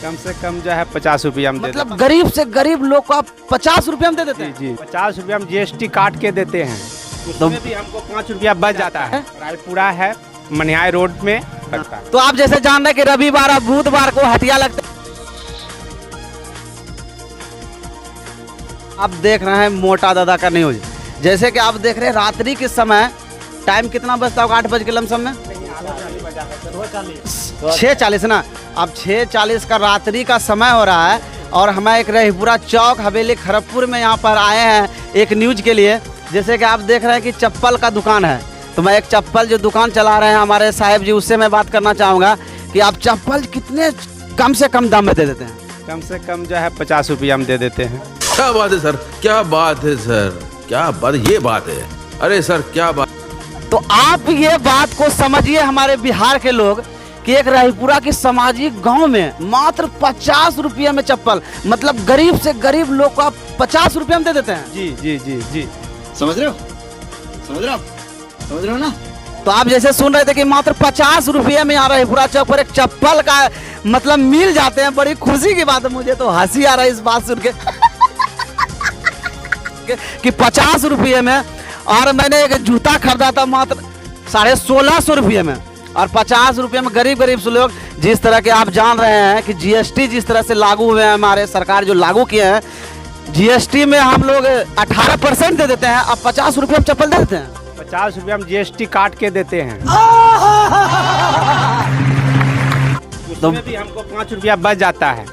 कम से कम जो है 50 रुपया हम मतलब गरीब से गरीब लोग को आप 50 रुपया में दे देते हैं? जी 50 रुपया हम GST काट के देते हैं, उसमें भी हमको 5 रुपया बच जाता है। रायपुरा है, मनिहाई रोड में लगता है। तो आप जैसे जान रहे हैं कि रविवार और बुधवार को हटिया लगता है। आप देख रहे हैं मोटा दादा का न्यूज। जैसे कि आप देख रहे हैं रात्रि के समय टाइम कितना बजता होगा? 8 बज के लमसम में 6:40 ना। अब 6:40 का रात्रि का समय हो रहा है और हमें एक रहीपुरा चौक हवेली खड़गपुर में यहाँ पर आए हैं एक न्यूज के लिए। जैसे कि आप देख रहे हैं कि चप्पल का दुकान है, तो मैं एक चप्पल जो दुकान चला रहे हैं हमारे साहब जी, उससे मैं बात करना चाहूँगा कि आप चप्पल कितने कम से कम दाम में दे देते हैं? कम से कम जो है 50 रुपया हम दे देते हैं। क्या बात है सर, क्या बात है सर, क्या बात, ये बात है। अरे सर क्या बात। तो आप ये बात को समझिए हमारे बिहार के लोग कि एक रहीपुरा की सामाजिक गांव में मात्र 50 रुपये में चप्पल, मतलब गरीब से गरीब लोग को आप 50 रुपये में दे देते हैं। जी जी जी जी, समझ रहे हो? समझ रहे हो ना? तो आप जैसे सुन रहे थे कि मात्र 50 रुपये में यहाँ रहीपुरा चौक पर एक चप्पल का मतलब मिल जाते हैं। बड़ी खुशी की बात है, मुझे तो हंसी आ रहा है इस बात सुन के कि 50 रुपये में। और मैंने एक जूता खरीदा था मात्र 1650 रुपये में, और 50 रुपये में गरीब गरीब से लोग, जिस तरह के आप जान रहे हैं कि GST जिस तरह से लागू हुए हैं, हमारे सरकार जो लागू किए हैं, GST में हम लोग 18% दे देते हैं। अब 50 रुपये में चप्पल दे देते हैं। 50 रुपया हम GST काट के देते हैं, उसमें भी हमको 5 रुपया बच जाता है।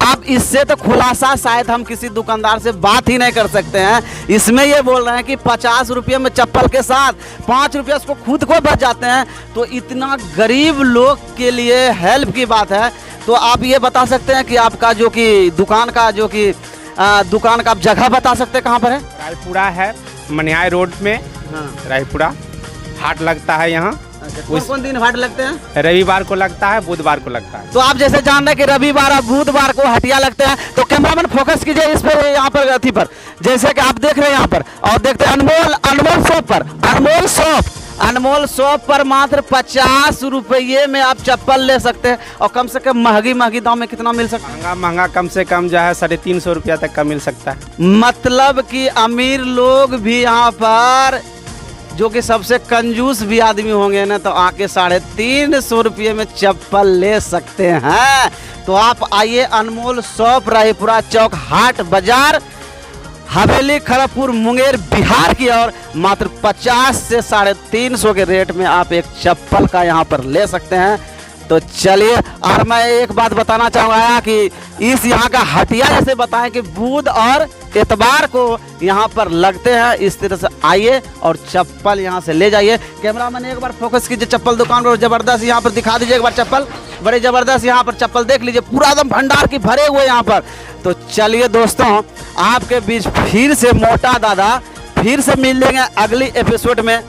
अब इससे तो खुलासा शायद हम किसी दुकानदार से बात ही नहीं कर सकते हैं। इसमें ये बोल रहे हैं कि 50 रुपये में चप्पल के साथ 5 रुपये उसको खुद को बच जाते हैं। तो इतना गरीब लोग के लिए हेल्प की बात है। तो आप ये बता सकते हैं कि आपका जो कि दुकान का आप जगह बता सकते हैं कहाँ पर है? रायपुरा है, मनिहाई रोड में। हाँ। रायपुरा हाट लगता है यहाँ। कौन दिन हाट लगते हैं? रविवार को लगता है, बुधवार को लगता है। तो आप जैसे जान रहे हैं कि रविवार और बुधवार को हटिया लगते हैं। तो कैमरामैन फोकस कीजिए इस पर, यहाँ पर अथी पर, जैसे कि आप देख रहे हैं यहाँ पर, और देखते हैं अनमोल शॉप पर, अनमोल शॉप पर मात्र 50 रुपये में आप चप्पल ले सकते हैं। और कम से कम महंगी दाम में कितना मिल सकता है? महंगा कम से कम जो है 350 रुपया तक का मिल सकता है। मतलब कि अमीर लोग भी यहाँ पर, जो कि सबसे कंजूस भी आदमी होंगे ना, तो आके 350 रुपये में चप्पल ले सकते हैं। तो आप आइए अनमोल शॉप, रायपुरा चौक, हाट बाजार, हवेली खड़गपुर, मुंगेर, बिहार की ओर। मात्र 50 से 350 के रेट में आप एक चप्पल का यहाँ पर ले सकते हैं। तो चलिए, और मैं एक बात बताना चाहूँगा कि इस यहाँ का हटिया जैसे बताएं कि बुध और इतवार को यहाँ पर लगते हैं। इस तरह से आइए और चप्पल यहाँ से ले जाइए। कैमरामैन एक बार फोकस कीजिए चप्पल दुकान पर, जबरदस्त यहाँ पर दिखा दीजिए एक बार चप्पल, बड़े जबरदस्त यहाँ पर चप्पल देख लीजिए, पूरा एकदम भंडार की भरे हुए यहाँ पर। तो चलिए दोस्तों, आपके बीच फिर से मोटा दादा फिर से मिल लेंगे अगली एपिसोड में।